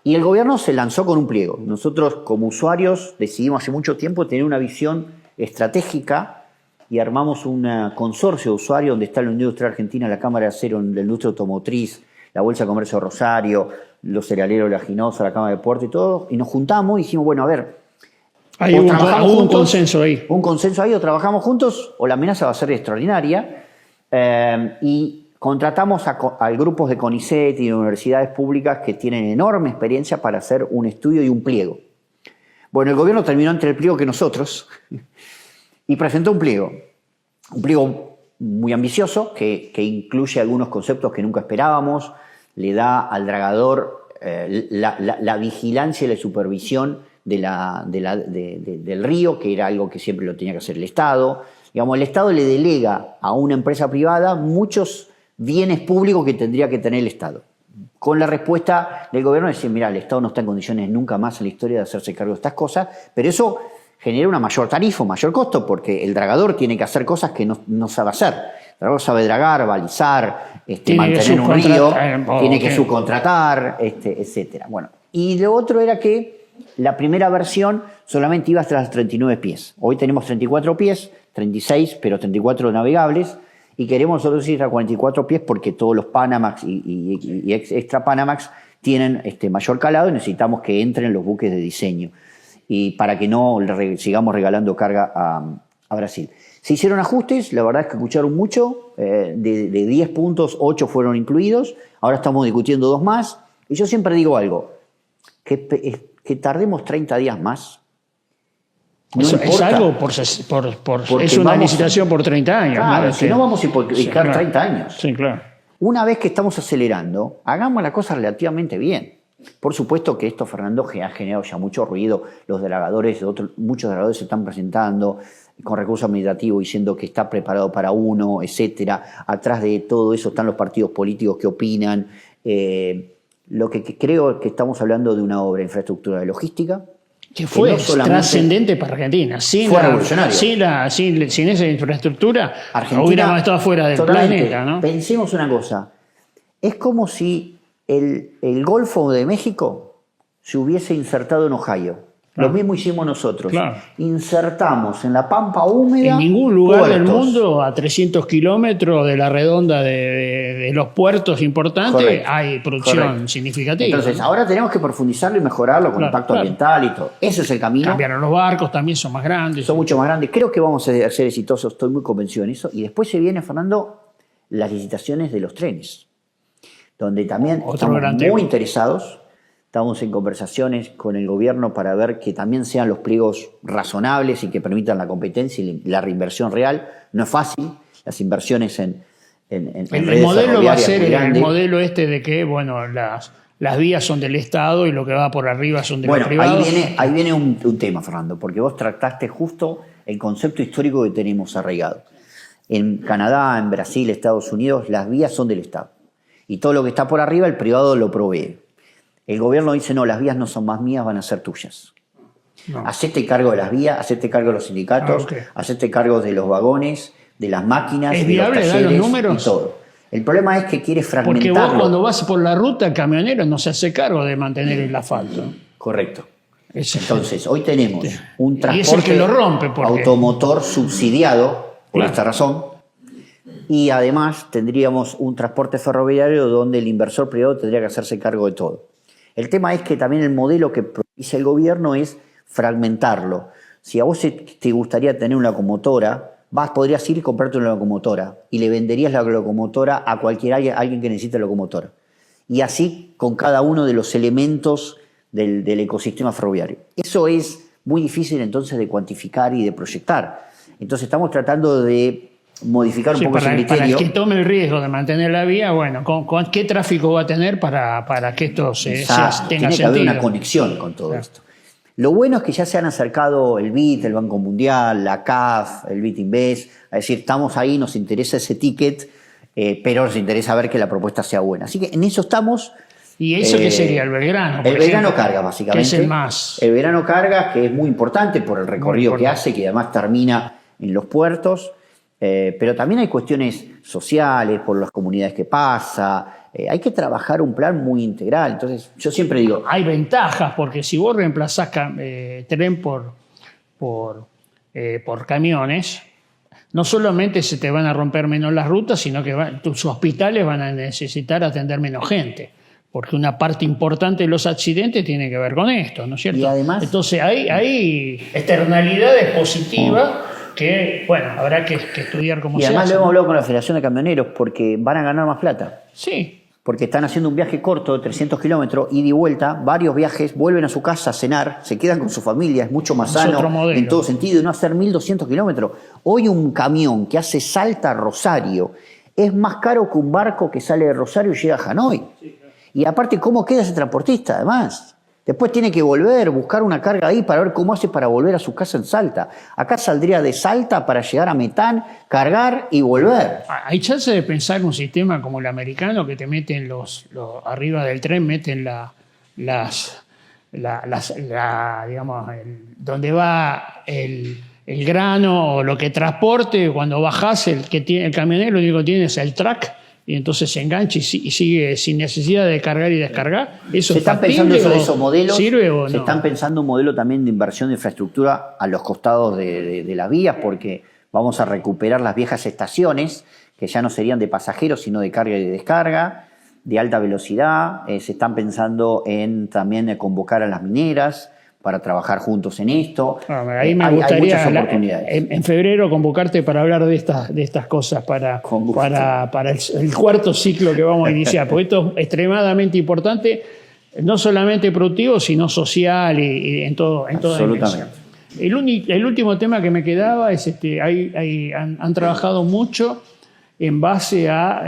Y el gobierno se lanzó con un pliego. Nosotros como usuarios decidimos hace mucho tiempo tener una visión estratégica y armamos un consorcio de usuarios donde está la Unión Industrial Argentina, la Cámara de Acero, la Industria Automotriz, la Bolsa de Comercio de Rosario, los cerealeros de La Ginosa, la Cámara de Puerto y todo. Y nos juntamos y dijimos, bueno, a ver, hay un consenso ahí. Un consenso ahí, o trabajamos juntos o la amenaza va a ser extraordinaria. Y contratamos a grupos de CONICET y de universidades públicas que tienen enorme experiencia para hacer un estudio y un pliego. Bueno, el gobierno terminó entre el pliego que nosotros y presentó un pliego muy ambicioso, que incluye algunos conceptos que nunca esperábamos, le da al dragador la vigilancia y la supervisión del río, que era algo que siempre lo tenía que hacer el Estado. Digamos, el Estado le delega a una empresa privada muchos bienes públicos que tendría que tener el Estado. Con la respuesta del gobierno de decir, mira, el Estado no está en condiciones nunca más en la historia de hacerse cargo de estas cosas, pero eso genera una mayor tarifa, un mayor costo, porque el dragador tiene que hacer cosas que no sabe hacer. El dragador sabe dragar, balizar, mantener un río, tiene que subcontratar, etcétera. Bueno, y lo otro era que la primera versión solamente iba hasta los 39 pies. Hoy tenemos 34 pies, 36, pero 34 navegables, y queremos nosotros ir a 44 pies porque todos los Panamax y extra Panamax tienen mayor calado y necesitamos que entren los buques de diseño, y para que no sigamos regalando carga a Brasil. Se hicieron ajustes, la verdad es que escucharon mucho, de 10 puntos, 8 fueron incluidos, ahora estamos discutiendo 2 más, y yo siempre digo algo, que tardemos 30 días más. No es algo es una licitación por 30 años. Claro, ¿no? si no vamos a hipotecar 30 años. Sí, claro. Una vez que estamos acelerando, hagamos la cosa relativamente bien. Por supuesto que esto, Fernando, ha generado ya mucho ruido. Los delagadores, muchos delagadores se están presentando con recurso administrativo diciendo que está preparado para uno, etcétera. Atrás de todo eso están los partidos políticos que opinan. Lo que creo que estamos hablando de una obra de infraestructura de logística, que fue no trascendente para Argentina. Fue revolucionario. Sin esa infraestructura, Argentina hubiéramos estado fuera del planeta, ¿no? Pensemos una cosa. Es como si el Golfo de México se hubiese insertado en Ohio. Claro. Lo mismo hicimos nosotros. Claro. Insertamos en la pampa húmeda. En ningún lugar del mundo, a 300 kilómetros de la redonda de los puertos importantes, correcto, hay producción significativa. Entonces, ahora tenemos que profundizarlo y mejorarlo con impacto ambiental y todo. Ese es el camino. Cambiaron los barcos, también son más grandes. Son mucho más grandes. Creo que vamos a ser exitosos, estoy muy convencido en eso. Y después se viene, Fernando, las licitaciones de los trenes, donde también estamos muy interesados. Estamos en conversaciones con el gobierno para ver que también sean los pliegos razonables y que permitan la competencia y la reinversión real. No es fácil, las inversiones en el modelo va a ser el modelo de que, bueno, las vías son del Estado y lo que va por arriba son de los privados. Ahí viene un tema, Fernando, porque vos trataste justo el concepto histórico que tenemos arraigado. En Canadá, en Brasil, Estados Unidos, las vías son del Estado. Y todo lo que está por arriba, el privado lo provee. El gobierno dice, no, las vías no son más mías, van a ser tuyas. No. Hacete cargo de las vías, hacete cargo de los sindicatos, hacete cargo de los vagones, de las máquinas, ¿es viable de los talleres, los números? Y todo. El problema es que quiere fragmentarlo. Porque vos cuando vas por la ruta, el camionero no se hace cargo de mantener el asfalto. Correcto. Entonces, hoy tenemos un transporte y es el que lo rompe automotor subsidiado, por esta razón, y además tendríamos un transporte ferroviario donde el inversor privado tendría que hacerse cargo de todo. El tema es que también el modelo que propicia el gobierno es fragmentarlo. Si a vos te gustaría tener una locomotora, podrías ir y comprarte una locomotora y le venderías la locomotora a alguien que necesite locomotora. Y así con cada uno de los elementos del ecosistema ferroviario. Eso es muy difícil entonces de cuantificar y de proyectar. Entonces estamos tratando de modificar un poco ese criterio. Para el que tome el riesgo de mantener la vía, bueno, ¿con qué tráfico va a tener para que esto tenga sentido? Tiene que haber una conexión con todo esto. Lo bueno es que ya se han acercado el BID, el Banco Mundial, la CAF, el BID Invest, a decir, estamos ahí, nos interesa ese ticket, pero nos interesa ver que la propuesta sea buena. Así que en eso estamos. ¿Y eso qué sería? ¿El Belgrano? El Belgrano Carga, básicamente. ¿Qué es el más? El Belgrano Carga, que es muy importante por el recorrido que hace, que además termina en los puertos. Pero también hay cuestiones sociales, por las comunidades que pasa. Hay que trabajar un plan muy integral. Entonces, yo siempre digo. Hay ventajas, porque si vos reemplazás tren por camiones, no solamente se te van a romper menos las rutas, sino que tus hospitales van a necesitar atender menos gente. Porque una parte importante de los accidentes tiene que ver con esto, ¿no es cierto? Y además. Entonces, hay externalidades positivas. Que, bueno, habrá que estudiar cómo se hace. Y además lo hemos hablado con la Federación de Camioneros porque van a ganar más plata. Sí. porque están haciendo un viaje corto de 300 kilómetros, ida y vuelta, varios viajes, vuelven a su casa a cenar, se quedan con su familia, es mucho más sano en todo sentido, y no hacer 1.200 kilómetros. Hoy un camión que hace Salta a Rosario es más caro que un barco que sale de Rosario y llega a Hanoi. Y aparte, ¿cómo queda ese transportista además? Después tiene que volver, buscar una carga ahí para ver cómo hace para volver a su casa en Salta. Acá saldría de Salta para llegar a Metán, cargar y volver. Hay chance de pensar en un sistema como el americano que te meten arriba del tren, meten digamos, donde va el grano o lo que transporte. Cuando bajás, el camionero lo único que tiene es el track, y entonces se engancha y sigue sin necesidad de cargar y descargar. ¿Eso se están pensando sobre esos modelos? ¿Sirve o no? Se están pensando un modelo también de inversión de infraestructura a los costados de las vías, porque vamos a recuperar las viejas estaciones, que ya no serían de pasajeros, sino de carga y de descarga, de alta velocidad. Se están pensando en también convocar a las mineras para trabajar juntos en esto. Ahí me gustaría hay muchas oportunidades. En febrero convocarte para hablar de estas cosas, para el cuarto ciclo que vamos a iniciar, porque esto es extremadamente importante, no solamente productivo, sino social y en todo. Absolutamente. El último tema que me quedaba es, han trabajado mucho en base a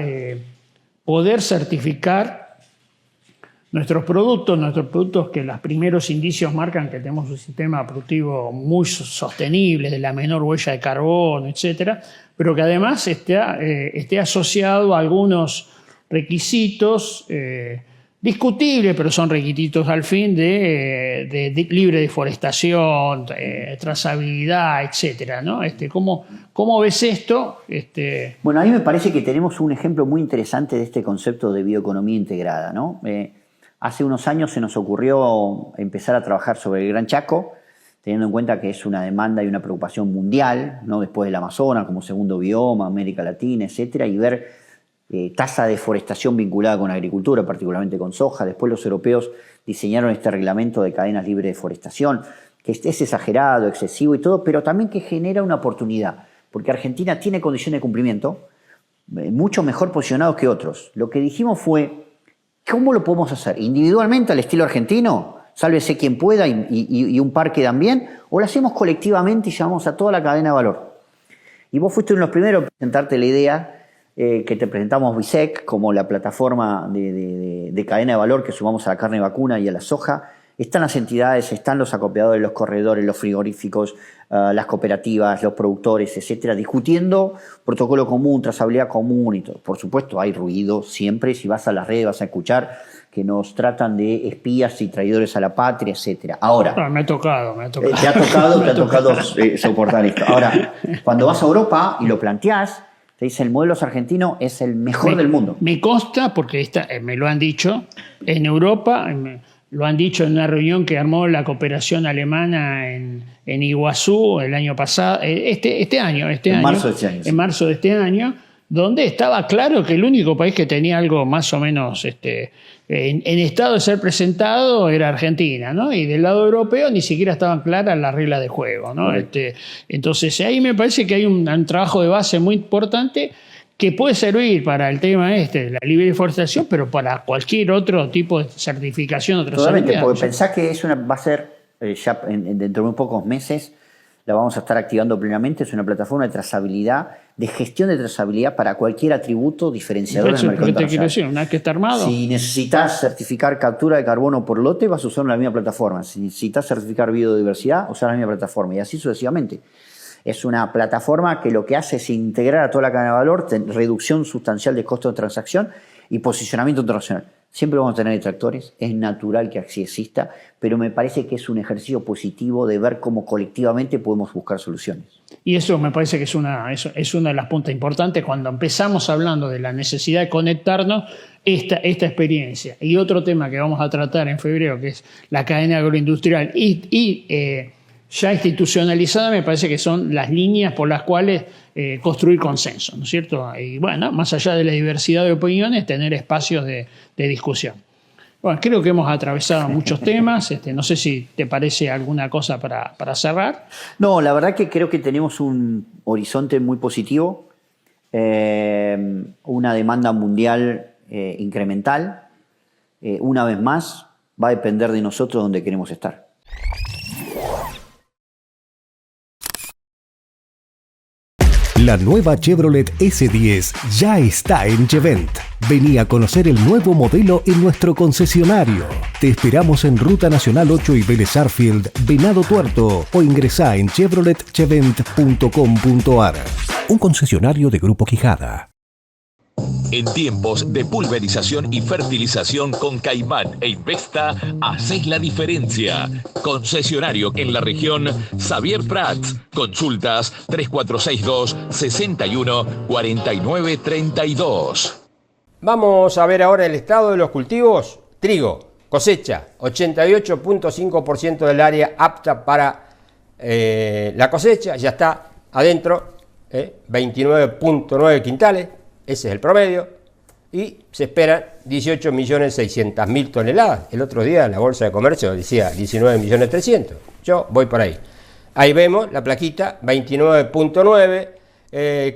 poder certificar nuestros productos que los primeros indicios marcan que tenemos un sistema productivo muy sostenible, de la menor huella de carbono, etcétera, pero que además esté asociado a algunos requisitos discutibles, pero son requisitos al fin de libre deforestación, trazabilidad, etcétera, ¿no? ¿Cómo ves esto? Bueno, a mí me parece que tenemos un ejemplo muy interesante de este concepto de bioeconomía integrada, ¿no? Hace unos años se nos ocurrió empezar a trabajar sobre el Gran Chaco, teniendo en cuenta que es una demanda y una preocupación mundial, ¿no? Después del Amazonas como segundo bioma, América Latina, etcétera, y ver tasa de deforestación vinculada con agricultura, particularmente con soja. Después los europeos diseñaron este reglamento de cadenas libres de deforestación, que es exagerado, excesivo y todo, pero también que genera una oportunidad, porque Argentina tiene condiciones de cumplimiento mucho mejor posicionados que otros. Lo que dijimos fue, ¿cómo lo podemos hacer? ¿Individualmente al estilo argentino? Sálvese quien pueda y un par quedan bien. ¿O lo hacemos colectivamente y llevamos a toda la cadena de valor? Y vos fuiste uno de los primeros a presentarte la idea que te presentamos Bisec como la plataforma de cadena de valor que sumamos a la carne vacuna y a la soja. Están las entidades, están los acopiadores, los corredores, los frigoríficos, las cooperativas, los productores, etcétera, discutiendo protocolo común, trazabilidad común y todo. Por supuesto, hay ruido siempre. Si vas a las redes vas a escuchar que nos tratan de espías y traidores a la patria, etcétera. Ahora, me ha tocado. Te ha tocado soportar esto. Ahora, cuando vas a Europa y lo planteás, te dice el modelo argentino es el mejor del mundo. Me consta, porque me lo han dicho, en Europa, lo han dicho en una reunión que armó la cooperación alemana en Iguazú el año pasado, este año. En marzo de este año, donde estaba claro que el único país que tenía algo más o menos en estado de ser presentado era Argentina, ¿no? Y del lado europeo ni siquiera estaban claras las reglas de juego, ¿no? Entonces ahí me parece que hay un trabajo de base muy importante que puede servir para el tema de la libre deforestación, pero para cualquier otro tipo de certificación o trazabilidad. Totalmente, porque pensás que va a ser, ya dentro de muy pocos meses, la vamos a estar activando plenamente. Es una plataforma de trazabilidad, de gestión de trazabilidad para cualquier atributo diferenciador en el mercado internacional. Una vez que está armado. Si necesitas certificar captura de carbono por lote, vas a usar la misma plataforma. Si necesitas certificar biodiversidad, usar la misma plataforma, y así sucesivamente. Es una plataforma que lo que hace es integrar a toda la cadena de valor, reducción sustancial de costo de transacción y posicionamiento internacional. Siempre vamos a tener detractores, es natural que así exista, pero me parece que es un ejercicio positivo de ver cómo colectivamente podemos buscar soluciones. Y eso me parece que es una de las puntas importantes cuando empezamos hablando de la necesidad de conectarnos, esta experiencia. Y otro tema que vamos a tratar en febrero, que es la cadena agroindustrial y ya institucionalizada, me parece que son las líneas por las cuales construir consenso, ¿no es cierto? Y bueno, más allá de la diversidad de opiniones, tener espacios de discusión. Bueno, creo que hemos atravesado muchos temas. No sé si te parece alguna cosa para cerrar. No, la verdad que creo que tenemos un horizonte muy positivo, una demanda mundial incremental, una vez más, va a depender de nosotros donde queremos estar. La nueva Chevrolet S10 ya está en Chevent. Vení a conocer el nuevo modelo en nuestro concesionario. Te esperamos en Ruta Nacional 8 y Vélez Arfield, Venado Tuerto, o ingresá en chevroletchevent.com.ar. Un concesionario de Grupo Quijada. En tiempos de pulverización y fertilización con Caimán e Investa, hacés la diferencia. Concesionario en la región, Xavier Prats. Consultas 3462-61-4932. Vamos a ver ahora el estado de los cultivos. Trigo, cosecha, 88.5% del área apta para la cosecha, ya está adentro, 29.9 quintales. Ese es el promedio, y se esperan 18.600.000 toneladas. El otro día la Bolsa de Comercio decía 19.300.000. Yo voy por ahí. Ahí vemos la plaquita, 29.9,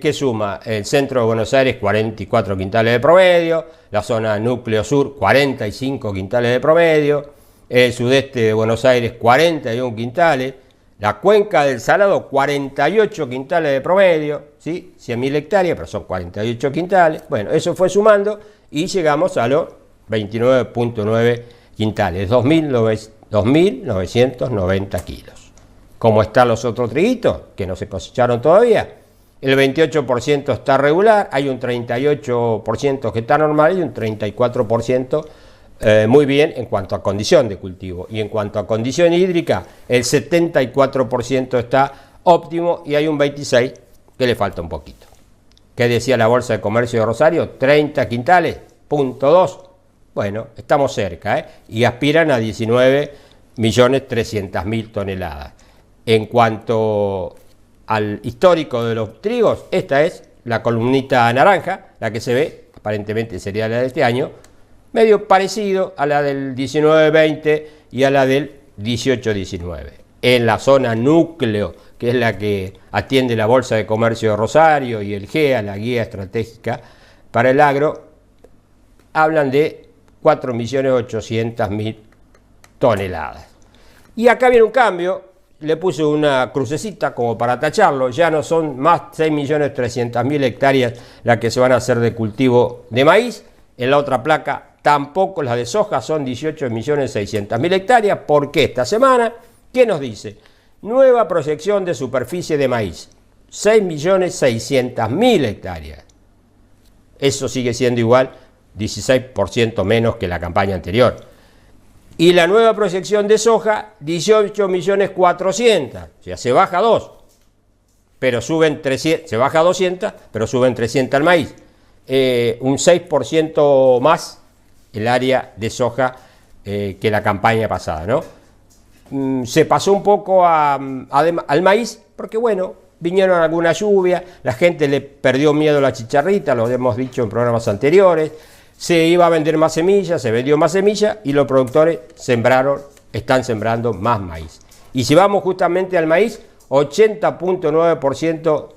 que suma el centro de Buenos Aires, 44 quintales de promedio, la zona núcleo sur, 45 quintales de promedio, el sudeste de Buenos Aires, 41 quintales, la cuenca del Salado, 48 quintales de promedio, ¿sí? 100.000 hectáreas, pero son 48 quintales. Bueno, eso fue sumando y llegamos a los 29.9 quintales, 2.990 kilos. ¿Cómo están los otros triguitos que no se cosecharon todavía? El 28% está regular, hay un 38% que está normal y un 34% muy bien en cuanto a condición de cultivo. Y en cuanto a condición hídrica, el 74% está óptimo y hay un 26% que le falta un poquito. ¿Qué decía la Bolsa de Comercio de Rosario? 30 quintales, .2. Bueno, estamos cerca, y aspiran a 19.300.000 toneladas. En cuanto al histórico de los trigos, esta es la columnita naranja, la que se ve, aparentemente sería la de este año, medio parecido a la del 19-20 y a la del 18-19. En la zona núcleo, que es la que atiende la Bolsa de Comercio de Rosario y el GEA, la Guía Estratégica para el Agro, hablan de 4.800.000 toneladas. Y acá viene un cambio, le puse una crucecita como para tacharlo, ya no son más 6.300.000 hectáreas las que se van a hacer de cultivo de maíz. En la otra placa tampoco las de soja, son 18.600.000 hectáreas. ¿Por qué esta semana? ¿Qué nos dice? Nueva proyección de superficie de maíz, 6.600.000 hectáreas. Eso sigue siendo igual, 16% menos que la campaña anterior. Y la nueva proyección de soja, 18.400.000, o sea, se baja 2, pero suben 300, se baja 200, pero suben 300 al maíz. Un 6% más el área de soja que la campaña pasada, ¿no? Se pasó un poco al maíz, porque bueno, vinieron alguna lluvia, la gente le perdió miedo a la chicharrita, lo hemos dicho en programas anteriores, se iba a vender más semillas, se vendió más semillas y los productores están sembrando más maíz. Y si vamos justamente al maíz, 80.9%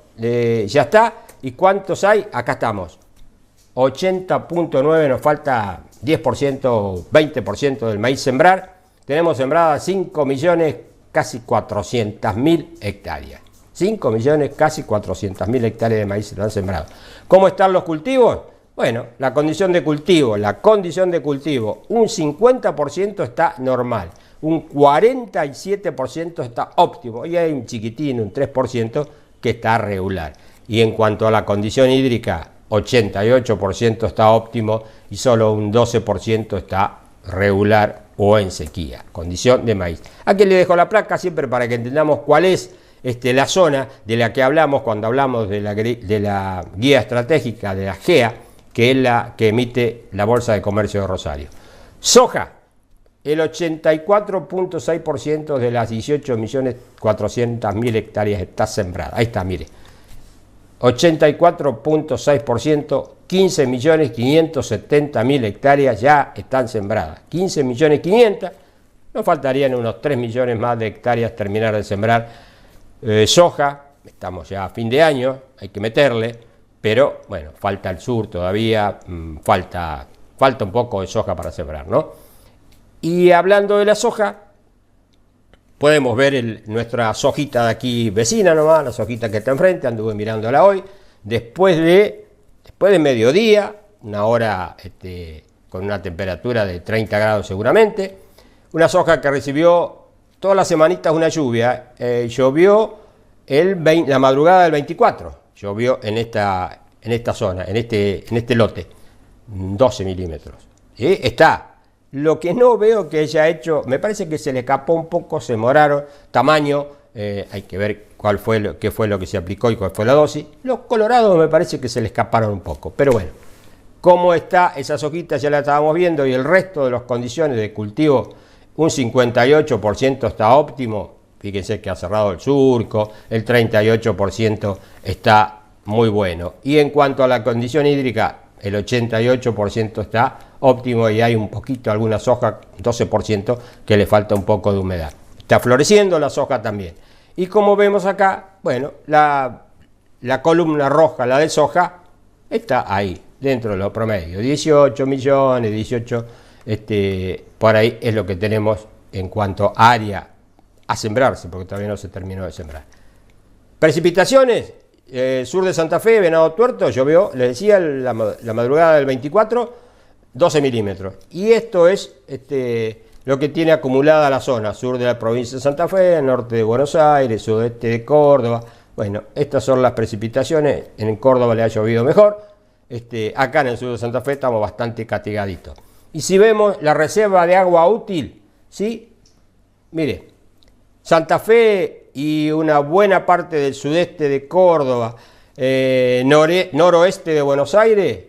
ya está. ¿Y cuántos hay? Acá estamos. 80.9, nos falta 10%, 20% del maíz sembrar. Tenemos sembradas 5.000.000 casi 400.000 hectáreas. 5.000.000 casi 400.000 hectáreas de maíz se han sembrado. ¿Cómo están los cultivos? Bueno, la condición de cultivo, un 50% está normal, un 47% está óptimo y hay un chiquitín, un 3% que está regular. Y en cuanto a la condición hídrica, 88% está óptimo y solo un 12% está regular o en sequía. Condición de maíz. Aquí le dejo la placa siempre para que entendamos cuál es la zona de la que hablamos cuando hablamos de la guía estratégica de la GEA, que es la que emite la Bolsa de Comercio de Rosario. Soja, el 84.6% de las 18.400.000 hectáreas está sembrada. Ahí está, mire. 84.6%, 15.570.000 hectáreas ya están sembradas. 15.500.000, nos faltarían unos 3 millones más de hectáreas terminar de sembrar soja. Estamos ya a fin de año, hay que meterle. pero bueno, falta el sur todavía, falta un poco de soja para sembrar, ¿no? Y hablando de la soja, podemos ver nuestra sojita de aquí vecina nomás, la sojita que está enfrente, anduve mirándola hoy, después de mediodía, una hora con una temperatura de 30 grados seguramente, una soja que recibió todas las semanitas una lluvia, llovió la madrugada del 24, llovió en esta zona, en este lote, 12 milímetros. ¿Sí? Está. Lo que no veo que haya hecho, me parece que se le escapó un poco, se moraron, tamaño, hay que ver qué fue lo que se aplicó y cuál fue la dosis. Los colorados me parece que se le escaparon un poco, pero bueno, cómo está esas hojitas ya la estábamos viendo y el resto de las condiciones de cultivo, un 58% está óptimo, fíjense que ha cerrado el surco, el 38% está muy bueno. Y en cuanto a la condición hídrica, el 88% está óptimo y hay un poquito, alguna soja, 12%, que le falta un poco de humedad. Está floreciendo la soja también. Y como vemos acá, bueno, la columna roja, la de soja, está ahí, dentro de los promedios. 18 millones, 18, por ahí es lo que tenemos en cuanto a área a sembrarse, porque todavía no se terminó de sembrar. Precipitaciones. Sur de Santa Fe, Venado Tuerto, llovió, les decía, la madrugada del 24, 12 milímetros. Y esto es lo que tiene acumulada la zona, sur de la provincia de Santa Fe, norte de Buenos Aires, sudeste de Córdoba. Bueno, estas son las precipitaciones, en Córdoba le ha llovido mejor, acá en el sur de Santa Fe estamos bastante castigaditos. Y si vemos la reserva de agua útil, ¿sí? Mire, Santa Fe y una buena parte del sudeste de Córdoba, noroeste de Buenos Aires,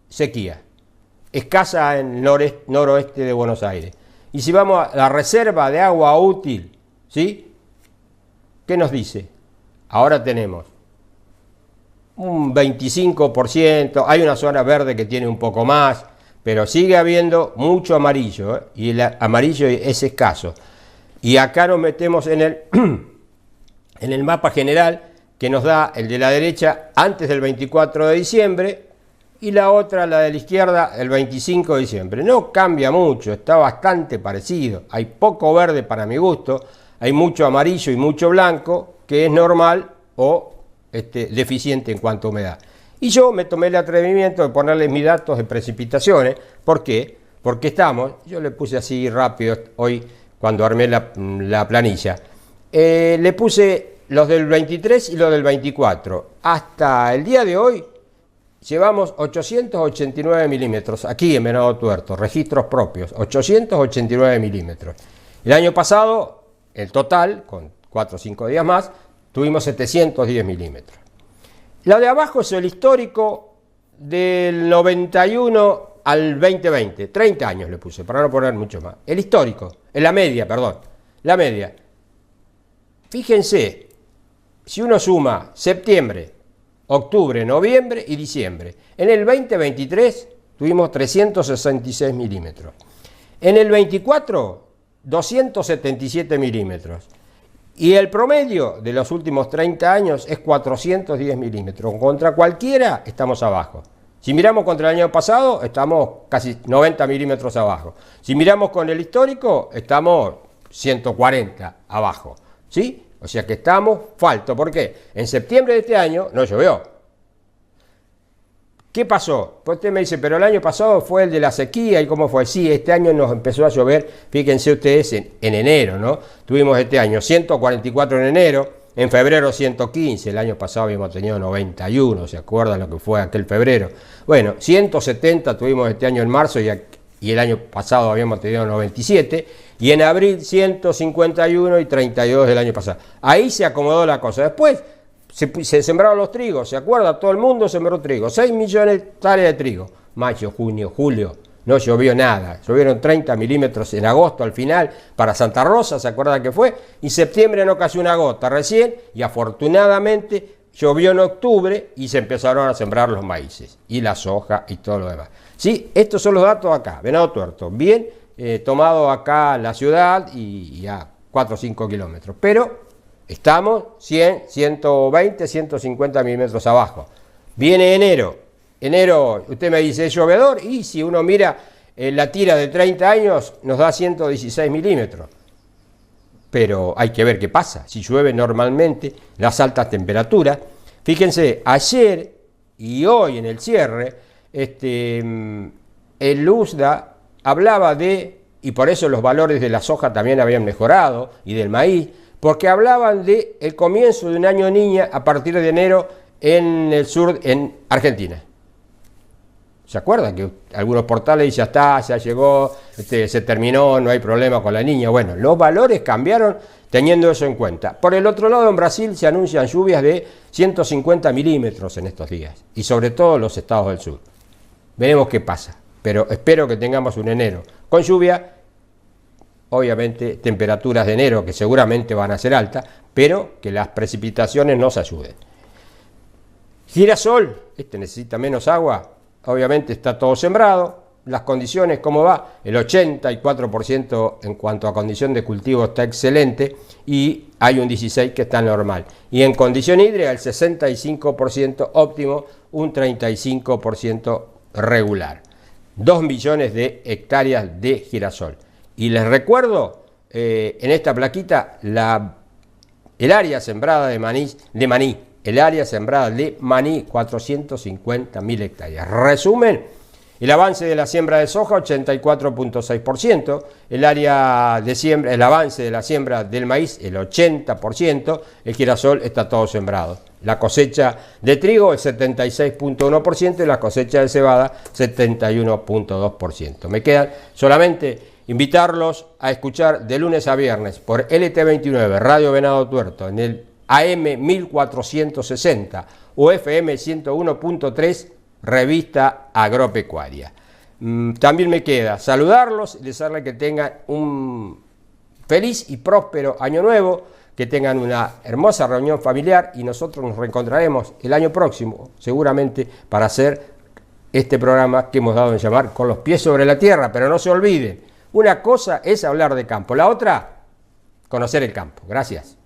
sequía. Escasa en noroeste de Buenos Aires. Y si vamos a la reserva de agua útil, ¿sí? ¿Qué nos dice? Ahora tenemos un 25%, hay una zona verde que tiene un poco más, pero sigue habiendo mucho amarillo, y el amarillo es escaso. Y acá nos metemos en el mapa general que nos da el de la derecha antes del 24 de diciembre y la otra, la de la izquierda, el 25 de diciembre. No cambia mucho, está bastante parecido. Hay poco verde para mi gusto, hay mucho amarillo y mucho blanco, que es normal o deficiente en cuanto a humedad. Y yo me tomé el atrevimiento de ponerles mis datos de precipitaciones. ¿Por qué? Porque yo le puse así rápido hoy cuando armé la planilla. Le puse los del 23 y los del 24. Hasta el día de hoy llevamos 889 milímetros aquí en Venado Tuerto, registros propios, 889 milímetros. El año pasado, el total, con 4 o 5 días más, tuvimos 710 milímetros. La de abajo es el histórico del 91 al 2020, 30 años le puse, para no poner mucho más. El histórico, la media. Fíjense, si uno suma septiembre, octubre, noviembre y diciembre, en el 2023 tuvimos 366 milímetros. En el 24, 277 milímetros. Y el promedio de los últimos 30 años es 410 milímetros. Contra cualquiera estamos abajo. Si miramos contra el año pasado, estamos casi 90 milímetros abajo. Si miramos con el histórico, estamos 140 abajo. ¿Sí? O sea que estamos falto. ¿Por qué? En septiembre de este año no llovió. ¿Qué pasó? Pues usted me dice, pero el año pasado fue el de la sequía, ¿y cómo fue? Sí, este año nos empezó a llover, fíjense ustedes, en enero, ¿no? Tuvimos este año 144 en enero, en febrero 115, el año pasado habíamos tenido 91, ¿se acuerdan lo que fue aquel febrero? Bueno, 170 tuvimos este año en marzo y el año pasado habíamos tenido 97, y en abril 151 y 32 del año pasado. Ahí se acomodó la cosa. Después se sembraron los trigos, ¿se acuerda? Todo el mundo sembró trigo, 6 millones de hectáreas de trigo. Mayo, junio, julio, no llovió nada. Llovieron 30 milímetros en agosto al final para Santa Rosa, ¿se acuerda que fue? Y septiembre no cayó una gota recién, y afortunadamente llovió en octubre y se empezaron a sembrar los maíces y la soja y todo lo demás. Sí, estos son los datos acá, Venado Tuerto, bien tomado acá la ciudad y a 4 o 5 kilómetros, pero estamos 100, 120, 150 milímetros abajo. Viene enero. Enero, usted me dice, ¿es llovedor? Y si uno mira la tira de 30 años, nos da 116 milímetros. Pero hay que ver qué pasa. Si llueve normalmente, las altas temperaturas. Fíjense, ayer y hoy en el cierre, el USDA hablaba de, y por eso los valores de la soja también habían mejorado, y del maíz, porque hablaban de el comienzo de un año niña a partir de enero en el sur, en Argentina. ¿Se acuerdan que algunos portales dicen, ya está, ya llegó, se terminó, no hay problema con la niña? Bueno, los valores cambiaron teniendo eso en cuenta. Por el otro lado, en Brasil se anuncian lluvias de 150 milímetros en estos días, y sobre todo en los estados del sur. Veremos qué pasa, pero espero que tengamos un enero con lluvia, obviamente temperaturas de enero que seguramente van a ser altas, pero que las precipitaciones nos ayuden. Girasol, necesita menos agua. Obviamente está todo sembrado, las condiciones, ¿cómo va? El 84% en cuanto a condición de cultivo está excelente y hay un 16% que está normal. Y en condición hídrica el 65% óptimo, un 35% regular. 2 millones de hectáreas de girasol. Y les recuerdo, en esta plaquita, el área sembrada de maní. El área sembrada de maní, 450.000 hectáreas. Resumen, el avance de la siembra de soja, 84.6%. El avance de la siembra del maíz, el 80%. El girasol está todo sembrado. La cosecha de trigo, el 76.1%. Y la cosecha de cebada, 71.2%. Me quedan solamente invitarlos a escuchar de lunes a viernes por LT29, Radio Venado Tuerto, en el AM 1460 o FM 101.3, Revista Agropecuaria. También me queda saludarlos y desearles que tengan un feliz y próspero año nuevo, que tengan una hermosa reunión familiar y nosotros nos reencontraremos el año próximo, seguramente para hacer este programa que hemos dado en llamar Con los pies sobre la tierra. Pero no se olviden, una cosa es hablar de campo, la otra, conocer el campo. Gracias.